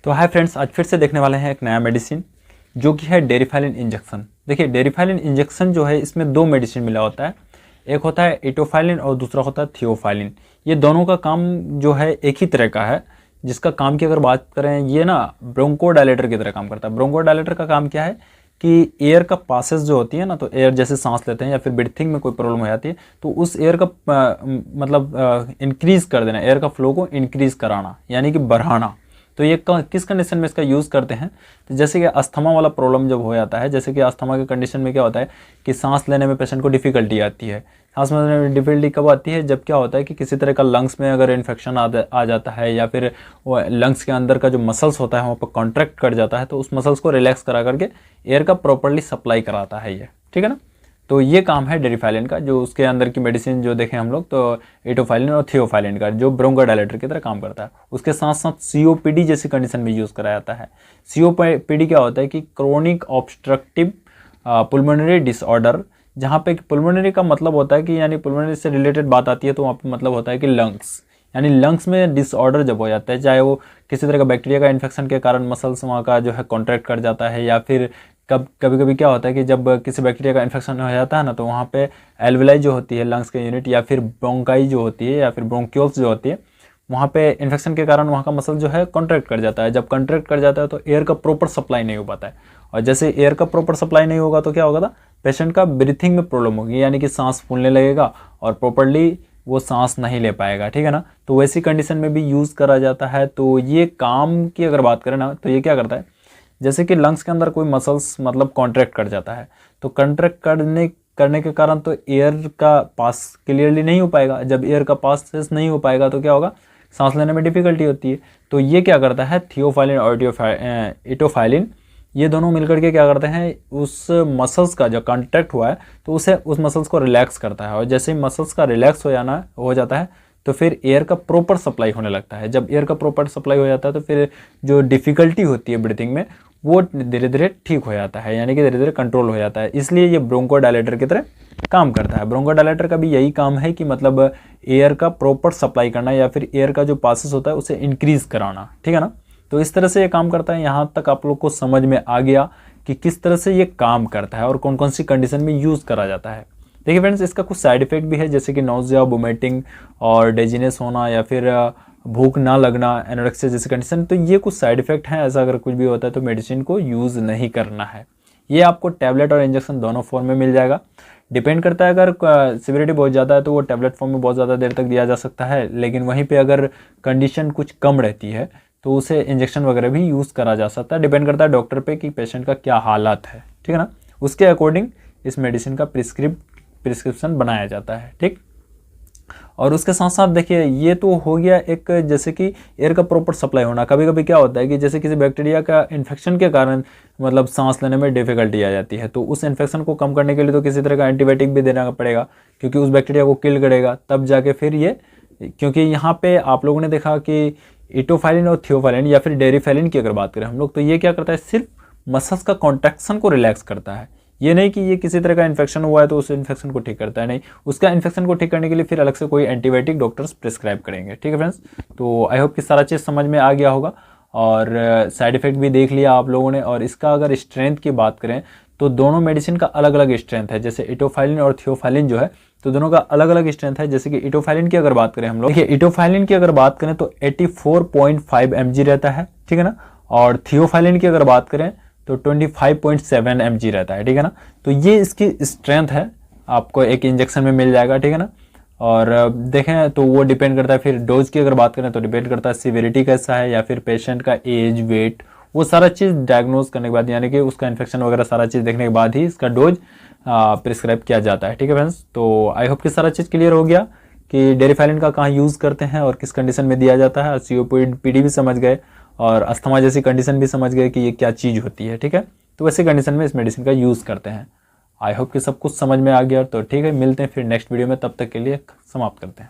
तो hi friends, आज फिर से देखने वाले हैं एक नया मेडिसिन जो कि है डेरिफाइलिन इंजेक्शन। देखिए, डेरिफाइलिन इंजेक्शन जो है इसमें दो मेडिसिन मिला होता है। एक होता है एटोफाइलिन और दूसरा होता है थियोफाइलिन। ये दोनों का काम जो है एक ही तरह का है। जिसका काम की अगर बात करें, ये ना ब्रोंकोडायलेटर की तरह काम करता है। ब्रोंकोडायलेटर का काम क्या है कि एयर का पासेस जो होती है ना, तो एयर जैसे सांस लेते हैं या फिर ब्रीथिंग में कोई प्रॉब्लम हो जाती है तो उस एयर का इंक्रीज कर देना, एयर का फ्लो को इंक्रीज कराना यानी कि बढ़ाना। तो ये किस कंडीशन में इसका यूज़ करते हैं, तो जैसे कि अस्थमा वाला प्रॉब्लम जब हो जाता है, जैसे कि अस्थमा के कंडीशन में क्या होता है कि सांस लेने में पेशेंट को डिफ़िकल्टी आती है। सांस लेने में डिफ़िकल्टी कब आती है, जब क्या होता है कि किसी तरह का लंग्स में अगर इन्फेक्शन आ जाता है या फिर वो लंग्स के अंदर का जो मसल्स होता है वहाँ पर कॉन्ट्रैक्ट कर जाता है, तो उस मसल्स को रिलैक्स करा करके एयर का प्रॉपरली सप्लाई कराता है ये, ठीक है ना। तो ये काम है डेरिफाइलिन का। जो उसके अंदर की मेडिसिन जो देखें हम लोग, तो एटोफाइलिन और थियोफाइलिन का जो ब्रोंकोडायलेटर की तरह काम करता है। उसके साथ साथ सीओपीडी जैसी कंडीशन में यूज़ कराया जाता है। सीओपीडी क्या होता है कि क्रोनिक ऑब्स्ट्रक्टिव पुल्मोनरी डिसऑर्डर, जहाँ पे पुल्मोनरी का मतलब होता है कि यानी पुल्मोनरी से रिलेटेड बात आती है तो वहाँ पे मतलब होता है कि लंग्स, यानी लंग्स में डिसऑर्डर जब हो जाता है, चाहे वो किसी तरह का बैक्टीरिया का इन्फेक्शन के कारण मसल्स वहाँ का जो है कॉन्ट्रैक्ट कर जाता है, या फिर कभी कभी क्या होता है कि जब किसी बैक्टीरिया का इन्फेक्शन हो जाता है ना, तो वहाँ पे एल्वेलाई जो होती है लंग्स के यूनिट, या फिर ब्रोंकाई जो होती है, या फिर ब्रोंक्यूल्स जो होती है, वहाँ पे इन्फेक्शन के कारण वहाँ का मसल जो है कॉन्ट्रैक्ट कर जाता है। जब कॉन्ट्रैक्ट कर जाता है तो एयर का प्रॉपर सप्लाई नहीं हो पाता है, और जैसे एयर का प्रॉपर सप्लाई नहीं होगा तो क्या होगा था, पेशेंट का ब्रीथिंग में प्रॉब्लम होगी, यानी कि सांस फूलने लगेगा और प्रॉपरली वो सांस नहीं ले पाएगा, ठीक है ना। तो वैसी कंडीशन में भी यूज़ करा जाता है। तो ये काम की अगर बात करें ना, तो ये क्या करता है, जैसे कि लंग्स के अंदर कोई मसल्स मतलब कॉन्ट्रैक्ट कर जाता है, तो कॉन्ट्रैक्ट करने के कारण तो एयर का पास क्लियरली नहीं हो पाएगा। जब एयर का पास नहीं हो पाएगा तो क्या होगा, सांस लेने में डिफ़िकल्टी होती है। तो ये क्या करता है, थियोफाइलिन और एटोफाइलिन, ये दोनों मिलकर के क्या करते हैं, उस मसल्स का जो कॉन्ट्रैक्ट हुआ है तो उसे उस मसल्स को रिलैक्स करता है, और जैसे ही मसल्स का रिलैक्स हो जाता है तो फिर एयर का प्रॉपर सप्लाई होने लगता है। जब एयर का प्रॉपर सप्लाई हो जाता है तो फिर जो डिफ़िकल्टी होती है ब्रीथिंग में वो धीरे धीरे ठीक हो जाता है, यानी कि धीरे धीरे कंट्रोल हो जाता है। इसलिए ये ब्रोंकोडायलेटर की तरह काम करता है। ब्रोंकोडायलेटर का भी यही काम है कि मतलब एयर का प्रॉपर सप्लाई करना, या फिर एयर का जो पासेस होता है उसे इंक्रीज़ कराना, ठीक है ना। तो इस तरह से ये काम करता है। यहाँ तक आप लोग को समझ में आ गया कि किस तरह से ये काम करता है और कौन कौन सी कंडीशन में यूज़ करा जाता है। देखिए फ्रेंड्स, इसका कुछ साइड इफेक्ट भी है, जैसे कि नोजिया, वोमिटिंग और डेजीनेस होना, या फिर भूख ना लगना, एनोरेक्सिया जैसी कंडीशन। तो ये कुछ साइड इफेक्ट हैं। ऐसा अगर कुछ भी होता है तो मेडिसिन को यूज़ नहीं करना है। ये आपको टैबलेट और इंजेक्शन दोनों फॉर्म में मिल जाएगा। डिपेंड करता है, अगर सिविरिटी बहुत ज़्यादा है तो वो टैबलेट फॉर्म में बहुत ज़्यादा देर तक दिया जा सकता है, लेकिन वहीं पे अगर कंडीशन कुछ कम रहती है तो उसे इंजेक्शन वगैरह भी यूज़ करा जा सकता है। डिपेंड करता है डॉक्टर पे कि पेशेंट का क्या हालात है, ठीक है ना। उसके अकॉर्डिंग इस मेडिसिन का प्रिस्क्रिप्शन बनाया जाता है, ठीक। और उसके साथ साथ देखिए, ये तो हो गया एक, जैसे कि एयर का प्रॉपर सप्लाई होना। कभी कभी क्या होता है कि जैसे किसी बैक्टीरिया का इन्फेक्शन के कारण मतलब सांस लेने में डिफ़िकल्टी आ जाती है, तो उस इन्फेक्शन को कम करने के लिए तो किसी तरह का एंटीबायोटिक भी देना पड़ेगा, क्योंकि उस बैक्टीरिया को किल करेगा, तब जाके फिर ये, क्योंकि यहाँ पे आप लोगों ने देखा कि एटोफाइलिन और थियोफाइलिन या फिर डेरिफाइलिन की अगर बात करें हम लोग, तो ये क्या करता है, सिर्फ मसल्स का कॉन्ट्रैक्शन को रिलैक्स करता है। ये नहीं कि ये किसी तरह का इन्फेक्शन हुआ है तो उस इन्फेक्शन को ठीक करता है, नहीं, उसका इन्फेक्शन को ठीक करने के लिए फिर अलग से कोई एंटीबायोटिक डॉक्टर्स प्रिस्क्राइब करेंगे, ठीक है फ्रेंड्स। तो आई होप कि सारा चीज़ समझ में आ गया होगा, और साइड इफेक्ट भी देख लिया आप लोगों ने। और इसका अगर स्ट्रेंथ की बात करें तो दोनों मेडिसिन का अलग अलग स्ट्रेंथ है। जैसे एटोफाइलिन और थियोफाइलिन जो है, तो दोनों का अलग अलग स्ट्रेंथ है। जैसे कि एटोफाइलिन की अगर बात करें हम लोग, देखिए एटोफाइलिन की अगर बात करें तो 84.5 mg रहता है, ठीक है ना। और थियोफाइलिन की अगर बात करें तो 25.7 mg रहता है, ठीक है ना। तो ये इसकी स्ट्रेंथ है, आपको एक इंजेक्शन में मिल जाएगा, ठीक है ना। और देखें तो वो डिपेंड करता है, फिर डोज की अगर बात करें तो डिपेंड करता है सीविरिटी कैसा है, या फिर पेशेंट का एज, वेट, वो सारा चीज़ डायग्नोज करने के बाद, यानी कि उसका इन्फेक्शन वगैरह सारा चीज़ देखने के बाद ही इसका डोज प्रिस्क्राइब किया जाता है, ठीक है फ्रेंड्स। तो आई होप कि सारा चीज़ क्लियर हो गया कि डेरिफाइलिन का कहाँ यूज़ करते हैं और किस कंडीशन में दिया जाता है। सीओपीडी भी समझ गए और अस्थमा जैसी कंडीशन भी समझ गए कि ये क्या चीज़ होती है, ठीक है। तो वैसे कंडीशन में इस मेडिसिन का यूज़ करते हैं। आई होप कि सब कुछ समझ में आ गया। तो ठीक है, मिलते हैं फिर नेक्स्ट वीडियो में, तब तक के लिए समाप्त करते हैं।